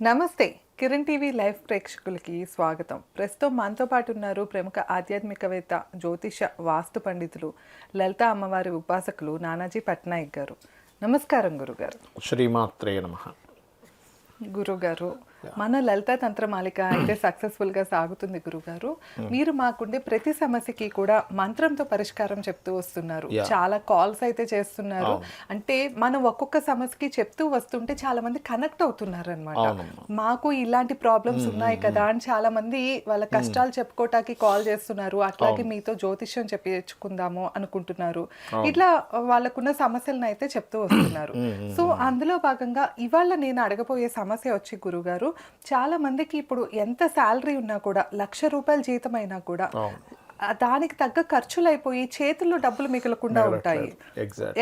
నమస్తే. Kiran TV live ప్రేక్షకులకి స్వాగతం. ప్రస్తుతం మనతో పాటు ఉన్నారు ప్రముఖ ఆధ్యాత్మికవేత్త, జ్యోతిష, వాస్తు పండితులు, లలిత అమ్మవారి ఉపాసకులు నానాజీ పట్నాయక్ గారు. నమస్కారం గురుగారు. శ్రీమాత్రే నమః. గురుగారు, మన లలితా తంత్రమాలిక అయితే సక్సెస్ఫుల్గా సాగుతుంది గురుగారు. మీరు మాకుండే ప్రతి సమస్యకి కూడా మంత్రంతో పరిష్కారం చెప్తూ వస్తున్నారు. చాలా కాల్స్ అయితే చేస్తున్నారు. అంటే మనం ఒక్కొక్క సమస్యకి చెప్తూ వస్తుంటే చాలా మంది కనెక్ట్ అవుతున్నారు అనమాట. మాకు ఇలాంటి ప్రాబ్లమ్స్ ఉన్నాయి కదా అని చాలా మంది వాళ్ళ కష్టాలు చెప్పుకోవటానికి కాల్ చేస్తున్నారు. అట్లాగే మీతో జ్యోతిష్యం చెప్పించుకుందాము అనుకుంటున్నారు. ఇట్లా వాళ్ళకున్న సమస్యలను అయితే చెప్తూ వస్తున్నారు. సో అందులో భాగంగా ఇవాళ నేను అడగబోయే సమస్య వచ్చి గురుగారు, చాలా మందికి ఇప్పుడు ఎంత శాలరీ ఉన్నా కూడా, ₹1,00,000 జీతం అయినా కూడా దానికి తగ్గ ఖర్చులు అయిపోయి చేతుల్లో డబ్బులు మిగలకుండా ఉంటాయి.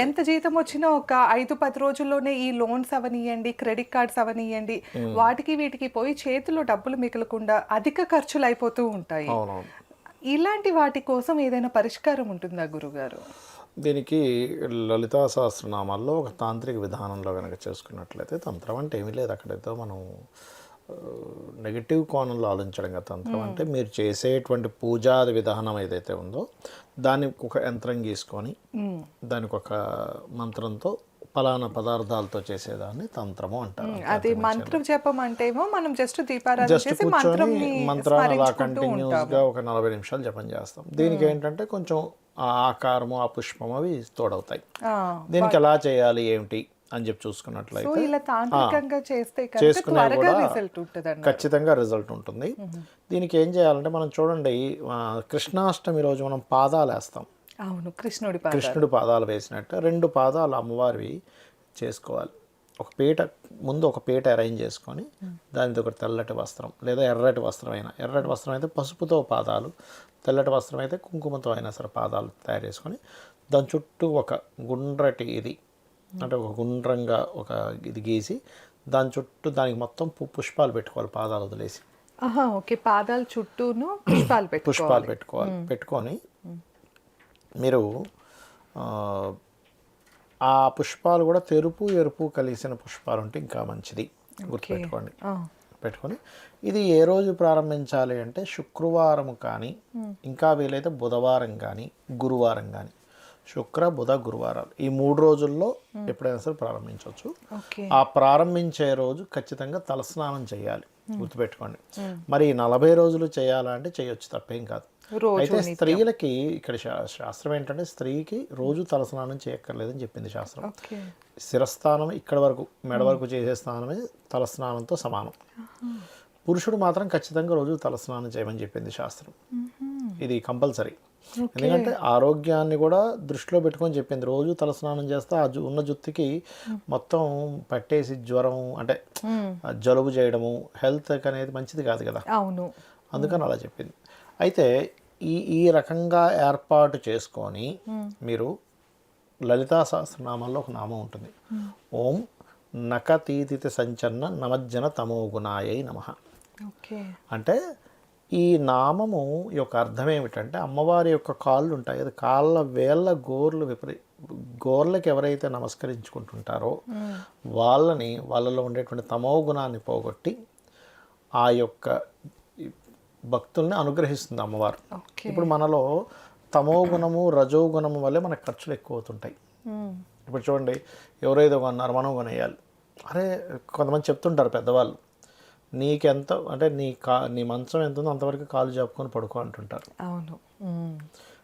ఎంత జీతం వచ్చినా ఒక 5-10 రోజుల్లోనే ఈ లోన్స్ అవనియండి, క్రెడిట్ కార్డ్స్ అవనియండి, వాటికి వీటికి పోయి చేతుల్లో డబ్బులు మిగలకుండా అధిక ఖర్చులు అయిపోతూ ఉంటాయి. ఇలాంటి వాటి కోసం ఏదైనా పరిష్కారం ఉంటుందా గురుగారు? దీనికి లలితా సహస్రనామాల్లో ఒక తాంత్రిక విధానంలో కనుక చేసుకున్నట్లయితే, తంత్రం అంటే ఏమీ లేదు. అక్కడైతే మనం నెగిటివ్ కోణంలో ఆలోచించడం కదా. తంత్రం అంటే మీరు చేసేటువంటి పూజాది విధానం ఏదైతే ఉందో దానికి ఒక యంత్రం గీసుకొని దానికి ఒక మంత్రంతో ఫలానా పదార్థాలతో చేసేదాన్ని తంత్రము అంటారు. అది మంత్రం జపం అంటే మనం జస్ట్ దీపారాధన చేసి మంత్రాన్ని అలా కంటిన్యూస్గా ఒక 40 నిమిషాలు జపం చేస్తాం. దీనికి ఏంటంటే కొంచెం ఆ ఆకారము, ఆ పుష్పం అవి తోడవుతాయి. దీనికి ఎలా చేయాలి ఏమిటి అని చెప్పి చూసుకున్నట్లయితే చేసుకునే కూడా ఖచ్చితంగా రిజల్ట్ ఉంటుంది. దీనికి ఏం చేయాలంటే మనం చూడండి, కృష్ణాష్టమి రోజు మనం పాదాలు వేస్తాం. అవును, కృష్ణుడి పాదాలు వేసినట్టు 2 పాదాలు అమ్మవారివి చేసుకోవాలి. ఒక పీట అరేంజ్ చేసుకొని దానితో ఒక తెల్లటి వస్త్రం లేదా ఎర్రటి వస్త్రం అయినా, ఎర్రటి వస్త్రం అయితే పసుపుతో పాదాలు, తెల్లటి వస్త్రం అయితే కుంకుమతో అయినా సరే పాదాలు తయారు చేసుకొని దాని చుట్టూ ఒక గుండ్రటి ఇది అంటే ఒక గుండ్రంగా ఒక ఇది గీసి దాని చుట్టూ దానికి మొత్తం పుష్పాలు పెట్టుకోవాలి, పాదాలు వదిలేసి. పాదాల చుట్టూను పుష్పాలు పెట్టుకోవాలి. పెట్టుకొని మీరు ఆ పుష్పాలు కూడా తెలుపు ఎరుపు కలిసిన పుష్పాలు ఉంటే ఇంకా మంచిది, గుర్తుపెట్టుకోండి. పెట్టుకొని ఇది ఏ రోజు ప్రారంభించాలి అంటే శుక్రవారం కానీ, ఇంకా వీలైతే బుధవారం కానీ, గురువారం కానీ. శుక్ర, బుధ, గురువారాలు ఈ 3 రోజుల్లో ఎప్పుడైనా సరే ప్రారంభించవచ్చు. ఆ ప్రారంభించే రోజు ఖచ్చితంగా తలస్నానం చేయాలి, గుర్తుపెట్టుకోండి. మరి 40 రోజులు చేయాలంటే చేయొచ్చు, తప్పేం కాదు. అయితే స్త్రీలకి ఇక్కడ శాస్త్రం ఏంటంటే స్త్రీకి రోజు తలస్నానం చేయక్కర్లేదని చెప్పింది శాస్త్రం. శిరస్థానం ఇక్కడ వరకు మెడ వరకు చేసే స్నానమే తలస్నానంతో సమానం. పురుషుడు మాత్రం ఖచ్చితంగా రోజు తలస్నానం చేయమని చెప్పింది శాస్త్రం. ఇది కంపల్సరీ. ఎందుకంటే ఆరోగ్యాన్ని కూడా దృష్టిలో పెట్టుకొని చెప్పింది. రోజు తలస్నానం చేస్తే ఆ ఉన్న జుత్తుకి మొత్తం పట్టేసి జ్వరం అంటే జలుబు చేయడము హెల్త్ అనేది మంచిది కాదు కదా. అవును, అందుకని అలా చెప్పింది. అయితే ఈ రకంగా ఏర్పాటు చేసుకొని మీరు లలితా సహస్రనామాల్లో ఒక నామం ఉంటుంది. ఓం నకతీతిత సంచన్న నమజ్జన తమోగుణాయై నమః. అంటే ఈ నామము యొక్క అర్థం ఏమిటంటే, అమ్మవారి యొక్క కాళ్ళు ఉంటాయి, అది కాళ్ళ వేళ్ళ గోర్లకి ఎవరైతే నమస్కరించుకుంటుంటారో వాళ్ళలో ఉండేటువంటి తమో గుణాన్ని పోగొట్టి ఆ యొక్క భక్తుల్ని అనుగ్రహిస్తుంది అమ్మవారు. ఇప్పుడు మనలో తమో గుణము, రజో గుణము వల్లే మనకు ఖర్చులు ఎక్కువ అవుతుంటాయి. ఇప్పుడు చూడండి, ఎవరైతే కొన్నారు మనం కొనేయాలి. అరే కొంతమంది చెప్తుంటారు పెద్దవాళ్ళు, నీకెంత అంటే నీ మంచం ఎంత ఉందో అంతవరకు కాలు చాపుకొని పడుకో అంటుంటారు. అవును,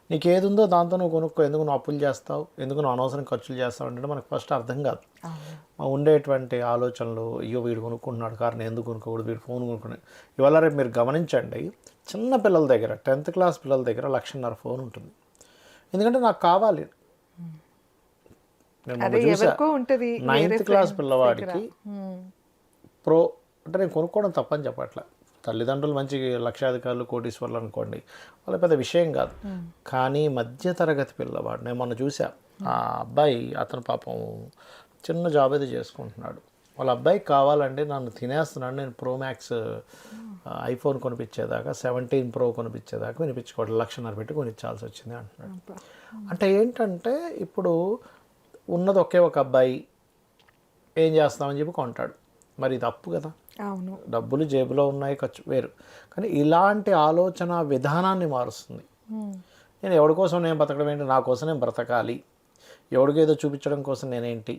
నీకేది ఉందో దాంతో నువ్వు కొనుక్కో, ఎందుకు నువ్వు అప్పులు చేస్తావు, ఎందుకు నువ్వు అనవసరం ఖర్చులు చేస్తావు అంటే మనకు ఫస్ట్ అర్థం కాదు. ఉండేటువంటి ఆలోచనలు, అయ్యో వీడు కొనుక్కుంటున్నాడు కారు, నేను ఎందుకు కొనుక్కోకూడదు, వీడు ఫోన్ కొనుక్కున్నాడు. ఇవాళ రేపు మీరు గమనించండి, చిన్న పిల్లల దగ్గర 10th క్లాస్ పిల్లల దగ్గర ₹1,50,000 ఫోన్ ఉంటుంది. ఎందుకంటే నాకు కావాలి. నేను చూసా 9th క్లాస్ పిల్లవాడికి ప్రో అంటే నేను కొనుక్కోవడం తప్పని చెప్పట్లా. తల్లిదండ్రులు మంచి లక్షాధికారులు, కోటీశ్వర్లు అనుకోండి, వాళ్ళ పెద్ద విషయం కాదు. కానీ మధ్యతరగతి పిల్లవాడు, నేను మొన్న చూసా, ఆ అబ్బాయి అతను పాపం చిన్న జాబ్ అయితే చేసుకుంటున్నాడు. వాళ్ళ అబ్బాయికి కావాలంటే నన్ను తినేస్తున్నాడు, నేను ప్రో మ్యాక్స్ ఐఫోన్ కొనిపించేదాకా 17 Pro కొనిపించేదాకా వినిపించుకోవడం ₹1,50,000 పెట్టి కొనిచ్చాల్సి వచ్చింది అంటున్నాడు. అంటే ఏంటంటే ఇప్పుడు ఉన్నది ఒకే ఒక అబ్బాయి, ఏం చేస్తామని చెప్పి కొంటాడు. మరి ఇది అప్పు కదా. అవును. డబ్బులు జేబులో ఉన్నాయి, ఖర్చు వేరు. కానీ ఇలాంటి ఆలోచన విధానాన్ని మారుస్తుంది. నేను ఎవరి కోసం నేను బతకడం ఏంటి, నా కోసం నేను బ్రతకాలి, ఎవడికి ఏదో చూపించడం కోసం నేనేంటి,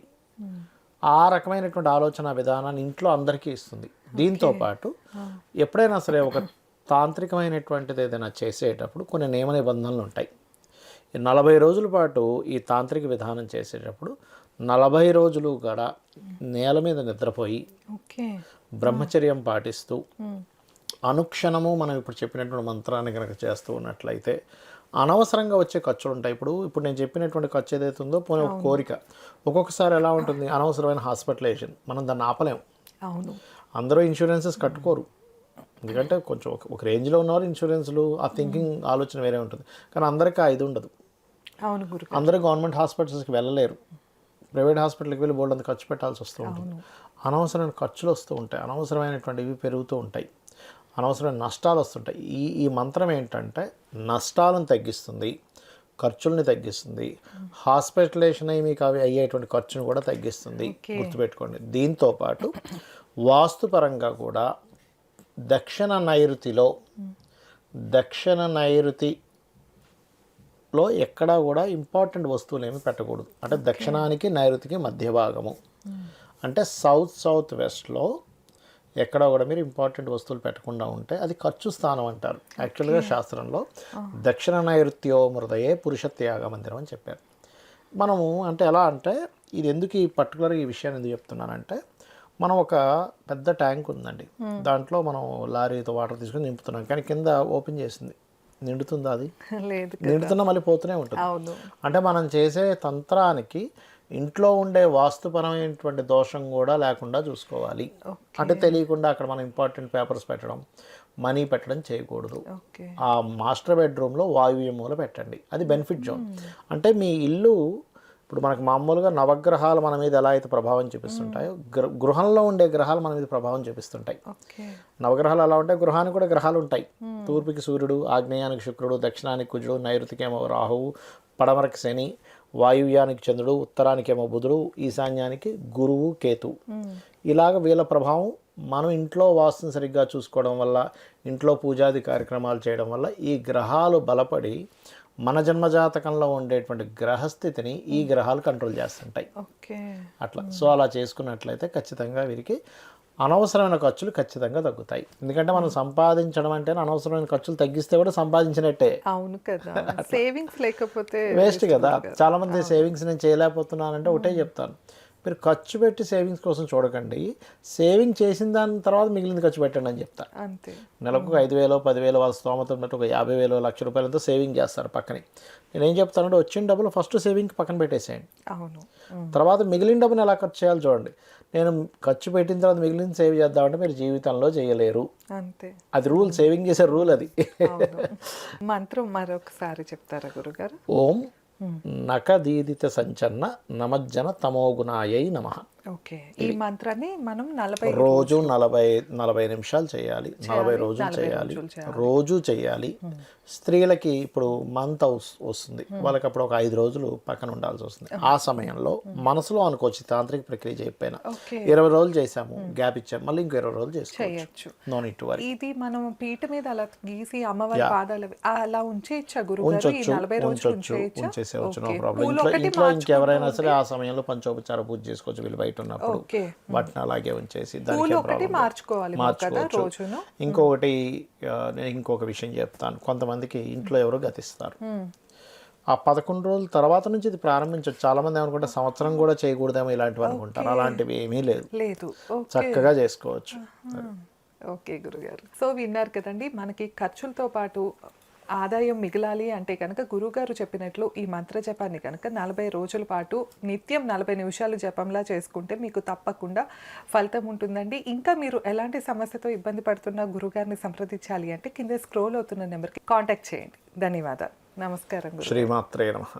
ఆ రకమైనటువంటి ఆలోచన విధానాన్ని ఇంట్లో అందరికీ ఇస్తుంది. దీంతో పాటు ఎప్పుడైనా సరే ఒక తాంత్రికమైనటువంటిది ఏదైనా చేసేటప్పుడు కొన్ని నియమ నిబంధనలు ఉంటాయి. 40 రోజుల పాటు ఈ తాంత్రిక విధానం చేసేటప్పుడు 40 రోజులు కూడా నేల మీద నిద్రపోయి బ్రహ్మచర్యం పాటిస్తూ అనుక్షణము మనం ఇప్పుడు చెప్పినటువంటి మంత్రాన్ని కనుక చేస్తూ ఉన్నట్లయితే అనవసరంగా వచ్చే ఖర్చులు ఉంటాయి. ఇప్పుడు నేను చెప్పినటువంటి ఖర్చు ఏదైతే ఉందో పోనీ ఒక కోరిక, ఒక్కొక్కసారి ఎలా ఉంటుంది, అనవసరమైన హాస్పిటలైజేషన్, మనం దాన్ని ఆపలేం. అవును. అందరూ ఇన్సూరెన్సెస్ కట్టుకోరు, ఎందుకంటే కొంచెం ఒక రేంజ్లో ఉన్నవారు ఇన్సూరెన్స్లు, ఆ థింకింగ్ ఆలోచన వేరే ఉంటుంది. కానీ అందరికీ ఇది ఉండదు. అవును గురు. అందరూ గవర్నమెంట్ హాస్పిటల్స్కి వెళ్ళలేరు, ప్రైవేట్ హాస్పిటల్కి వెళ్ళి బోల్డ్ అంత ఖర్చు పెట్టాల్సి వస్తూ ఉంటుంది. అనవసరమైన ఖర్చులు వస్తూ ఉంటాయి, అనవసరమైనటువంటివి పెరుగుతూ ఉంటాయి, అనవసరమైన నష్టాలు వస్తుంటాయి. ఈ మంత్రం ఏంటంటే నష్టాలను తగ్గిస్తుంది, ఖర్చుల్ని తగ్గిస్తుంది, హాస్పిటలైజేషన్ అయ్యి మీకు అవి అయ్యేటువంటి ఖర్చును కూడా తగ్గిస్తుంది, గుర్తుపెట్టుకోండి. దీంతో పాటు వాస్తుపరంగా కూడా దక్షిణ నైరుతిలో ఎక్కడా కూడా ఇంపార్టెంట్ వస్తువులు ఏమి పెట్టకూడదు. అంటే దక్షిణానికి నైరుతికి మధ్య భాగము, అంటే సౌత్ వెస్ట్లో ఎక్కడ కూడా మీరు ఇంపార్టెంట్ వస్తువులు పెట్టకుండా ఉంటే అది ఖర్చు స్థానం అంటారు. యాక్చువల్గా శాస్త్రంలో దక్షిణ నైరుత్యో మృదయే పురుషత్యాగ మందిరం అని చెప్పారు. మనము అంటే ఎలా అంటే ఇది ఎందుకు ఈ పర్టికులర్గా ఈ విషయాన్ని ఎందుకు చెప్తున్నానంటే, మనం ఒక పెద్ద ట్యాంక్ ఉందండి, దాంట్లో మనం లారీతో వాటర్ తీసుకుని నింపుతున్నాం, కానీ కింద ఓపెన్ చేసింది, నిండుతుందా? అది లేదు, నిండుతున్నా మళ్ళీ పోతూనే ఉంటుంది. అంటే మనం చేసే తంత్రానికి ఇంట్లో ఉండే వాస్తుపరమైనటువంటి దోషం కూడా లేకుండా చూసుకోవాలి. అంటే తెలియకుండా అక్కడ మనం ఇంపార్టెంట్ పేపర్స్ పెట్టడం, మనీ పెట్టడం చేయకూడదు. ఆ మాస్టర్ బెడ్రూమ్లో వాయువ్య మూల పెట్టండి, అది బెనిఫిట్ జోన్. అంటే మీ ఇల్లు ఇప్పుడు మనకు మామూలుగా నవగ్రహాలు మన మీద ఎలా అయితే ప్రభావం చూపిస్తుంటాయో, గృహంలో ఉండే గ్రహాలు మన మీద ప్రభావం చూపిస్తుంటాయి. నవగ్రహాలు ఎలా ఉంటాయి, గృహానికి కూడా గ్రహాలు ఉంటాయి. తూర్పుకి సూర్యుడు, ఆగ్నేయానికి శుక్రుడు, దక్షిణానికి కుజుడు, నైరుతికేమో రాహువు, పడమరకి శని, వాయువ్యానికి చంద్రుడు, ఉత్తరానికేమో బుధుడు, ఈశాన్యానికి గురువు, కేతు. ఇలాగ వీళ్ళ ప్రభావం మనం ఇంట్లో వాస్తుని సరిగ్గా చూసుకోవడం వల్ల, ఇంట్లో పూజాది కార్యక్రమాలు చేయడం వల్ల ఈ గ్రహాలు బలపడి మన జన్మజాతకంలో ఉండేటువంటి గ్రహస్థితిని ఈ గ్రహాలు కంట్రోల్ చేస్తుంటాయి. అట్లా సో అలా చేసుకున్నట్లయితే ఖచ్చితంగా వీరికి అనవసరమైన ఖర్చులు ఖచ్చితంగా తగ్గుతాయి. ఎందుకంటే మనం సంపాదించడం అంటే అనవసరమైన ఖర్చులు తగ్గిస్తే కూడా సంపాదించినట్టే. అవును కదా, సేవింగ్స్ లేకపోతే వేస్ట్ కదా. చాలా మంది సేవింగ్స్ నేను చేయలేకపోతున్నానంటే ఒకటే చెప్తాను, మీరు ఖర్చు పెట్టి సేవింగ్స్ కోసం చూడకండి, సేవింగ్ చేసిన దాని తర్వాత మిగిలింది ఖర్చు పెట్టండి అని చెప్తా. అంతే. నెలకు 5,000 10,000 వాళ్ళ స్తోమత ఉన్నట్టు ఒక 50,000 1,00,000 రూపాయలతో సేవింగ్ చేస్తారు పక్కనే. నేనేం చెప్తానంటే వచ్చిన డబ్బులు ఫస్ట్ సేవింగ్ పక్కన పెట్టేసేయండి. అవును. తర్వాత మిగిలిన డబ్బుని ఎలా ఖర్చు చేయాలో చూడండి. నేను ఖర్చు పెట్టిన తర్వాత మిగిలిన సేవ్ చేద్దామంటే మీరు జీవితంలో చేయలేరు. అంతే, అది రూల్, సేవింగ్ చేసే రూల్ అది. మంత్రం మరొకసారి చెప్తారా గురుగారు? ఓం నకదీదిత సంచన్న నమజ్జన తమోగుణాయై నమః. ఓకే, ఈ మంత్రాన్ని మనం రోజు 40 నిమిషాలు చేయాలి, 40 రోజులు చేయాలి, రోజు చేయాలి. స్త్రీలకి ఇప్పుడు మంత్ వస్తుంది, వాళ్ళకి అప్పుడు ఒక 5 రోజులు పక్కన ఉండాల్సి వస్తుంది. ఆ సమయంలో మనసులో అనుకోవచ్చు తాంత్రిక ప్రక్రియ చేయకపోయినా 20 రోజులు చేసాము, గ్యాప్ ఇచ్చాము, మళ్ళీ ఇంకో 20 రోజులు చేసుకోవచ్చు. No need to worry. ఇది మనం పీట మీద అలా గీసి అమ్మవారి పాదాలు అలా ఉంచేయచ్చా గురుగారు? ఉంచేసేవచ్చు, నో ప్రాబ్లం. ఇంట్లో ఇంకెవరైనా సరే ఆ సమయంలో పంచోపచార పూజ చేసుకోవచ్చు వీళ్ళు బయట ఉన్నప్పుడు. వాటిని అలాగే ఉంచేసి దానికి మార్చుకోవచ్చు. ఇంకొకటి నేను ఇంకొక విషయం చెప్తాను, కొంతమందికి ఇంట్లో ఎవరో గతిస్తారు, ఆ 11 రోజుల తర్వాత నుంచి ఇది ప్రారంభించవచ్చు. చాలా మంది ఏమనుకుంటే సంవత్సరం కూడా చేయకూడదేమో ఇలాంటివి అనుకుంటారు, అలాంటివి ఏమీ లేదు, చక్కగా చేసుకోవచ్చు. ఓకే గురుగారు, సో విన్నారు కదండి, మనకి ఖర్చులతో పాటు ఆదాయం మిగలాలి అంటే కనుక గురుగారు చెప్పినట్లు ఈ మంత్ర జపాన్ని కనుక 40 రోజుల పాటు నిత్యం 40 నిమిషాలు జపంలా చేసుకుంటే మీకు తప్పకుండా ఫలితం ఉంటుందండి. ఇంకా మీరు ఎలాంటి సమస్యతో ఇబ్బంది పడుతున్నా గురుగారిని సంప్రదించాలి అంటే కింద స్క్రోల్ అవుతున్న నెంబర్కి కాంటాక్ట్ చేయండి. ధన్యవాదాలు. నమస్కారం. శ్రీమాత్రే నమః.